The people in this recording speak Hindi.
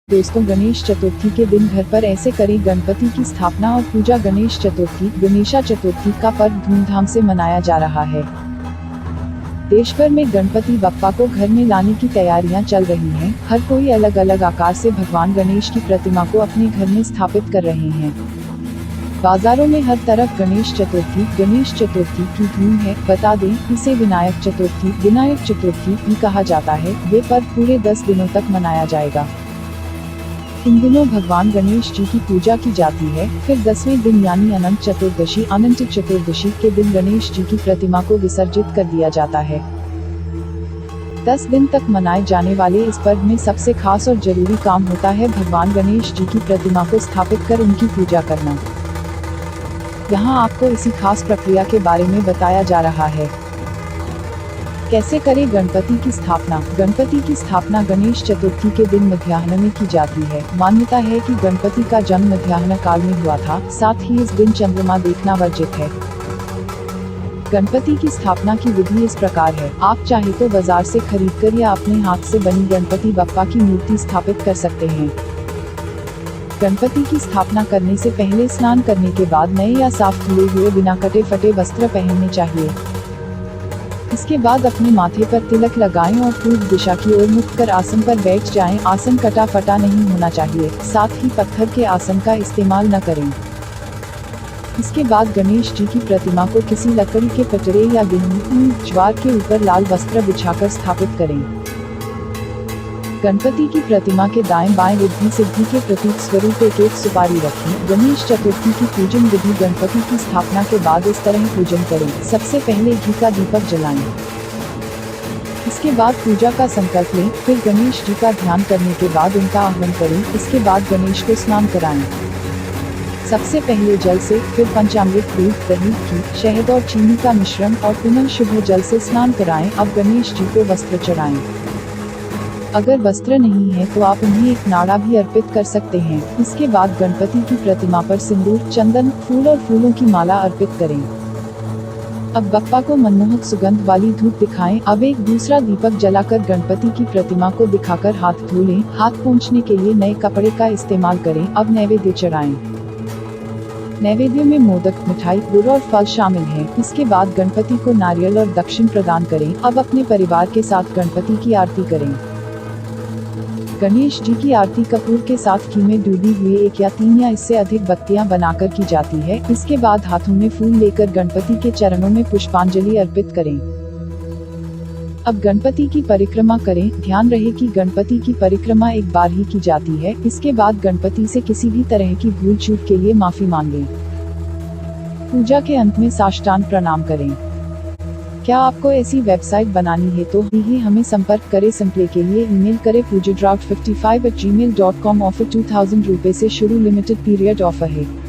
दोस्तों, गणेश चतुर्थी के दिन घर पर ऐसे करें गणपति की स्थापना और पूजा। गणेश चतुर्थी, गणेशा चतुर्थी का पर्व धूमधाम से मनाया जा रहा है। देश भर में गणपति बप्पा को घर में लाने की तैयारियां चल रही हैं। हर कोई अलग अलग आकार से भगवान गणेश की प्रतिमा को अपने घर में स्थापित कर रहे हैं। बाजारों में हर तरफ गणेश चतुर्थी की धूम है। बता दें, इसे विनायक चतुर्थी भी कहा जाता है। ये पर्व पूरे 10 दिनों तक मनाया जाएगा। इन दिनों भगवान गणेश जी की पूजा की जाती है। फिर 10वें दिन यानी अनंत चतुर्दशी के दिन गणेश जी की प्रतिमा को विसर्जित कर दिया जाता है। 10 दिन तक मनाए जाने वाले इस पर्व में सबसे खास और जरूरी काम होता है भगवान गणेश जी की प्रतिमा को स्थापित कर उनकी पूजा करना। यहाँ आपको इसी खास प्रक्रिया के बारे में बताया जा रहा है। कैसे करें गणपति की स्थापना। गणपति की स्थापना गणेश चतुर्थी के दिन मध्याह्न में की जाती है। मान्यता है कि गणपति का जन्म मध्याह्न काल में हुआ था। साथ ही इस दिन चंद्रमा देखना वर्जित है। गणपति की स्थापना की विधि इस प्रकार है। आप चाहे तो बाजार से खरीदकर या अपने हाथ से बनी गणपति बप्पा की मूर्ति स्थापित कर सकते हैं। गणपति की स्थापना करने से पहले स्नान करने के बाद नए या साफ धुले हुए बिना कटे फटे वस्त्र पहनने चाहिए। इसके बाद अपने माथे पर तिलक लगाएं और पूर्व दिशा की ओर मुख कर आसन पर बैठ जाएं। आसन कटा फटा नहीं होना चाहिए। साथ ही पत्थर के आसन का इस्तेमाल न करें। इसके बाद गणेश जी की प्रतिमा को किसी लकड़ी के पटरे या गेहूं, ज्वार के ऊपर लाल वस्त्र बिछाकर स्थापित करें। गणपति की प्रतिमा के दाएं बाएं रिद्धि सिद्धि के प्रतीक स्वरूप एक सुपारी रखें। गणेश चतुर्थी की पूजन विधि। गणपति की स्थापना के बाद इस तरह पूजन करें। सबसे पहले घी का दीपक जलाएं। इसके बाद पूजा का संकल्प लें। फिर गणेश जी का ध्यान करने के बाद उनका आह्वान करें। इसके बाद गणेश को स्नान कराएं। सबसे पहले जल से, फिर पंचामृत, दूध, दही, घी, शहद और चीनी का मिश्रण और पुनः शुद्ध जल से स्नान कराएं। अब गणेश जी को वस्त्र चढ़ाएं। अगर वस्त्र नहीं है तो आप उन्हें एक नाड़ा भी अर्पित कर सकते हैं। इसके बाद गणपति की प्रतिमा पर सिंदूर, चंदन, फूल और फूलों की माला अर्पित करें। अब बप्पा को मनमोहक सुगंध वाली धूप दिखाएं। अब एक दूसरा दीपक जलाकर गणपति की प्रतिमा को दिखाकर हाथ धो लें। हाथ पोंछने के लिए नए कपड़े का इस्तेमाल करें। अब नैवेद्य चढ़ाएं। नैवेद्य में मोदक, मिठाई, गुड़ और फल शामिल हैं। इसके बाद गणपति को नारियल और दक्षिण प्रदान करें। अब अपने परिवार के साथ गणपति की आरती करें। गणेश जी की आरती कपूर के साथ घी में डूबी हुई 1 या 3 या इससे अधिक बत्तियां बनाकर की जाती है। इसके बाद हाथों में फूल लेकर गणपति के चरणों में पुष्पांजलि अर्पित करें। अब गणपति की परिक्रमा करें। ध्यान रहे कि गणपति की परिक्रमा एक बार ही की जाती है। इसके बाद गणपति से किसी भी तरह की भूल चूक के लिए माफी मांगें। पूजा के अंत में साष्टांग प्रणाम करें। क्या आपको ऐसी वेबसाइट बनानी है तो ही हमें संपर्क करें। सिंपले के लिए ईमेल करें pujadraft55@gmail.com। ऑफर 2000 रुपए से शुरू, लिमिटेड पीरियड ऑफर है।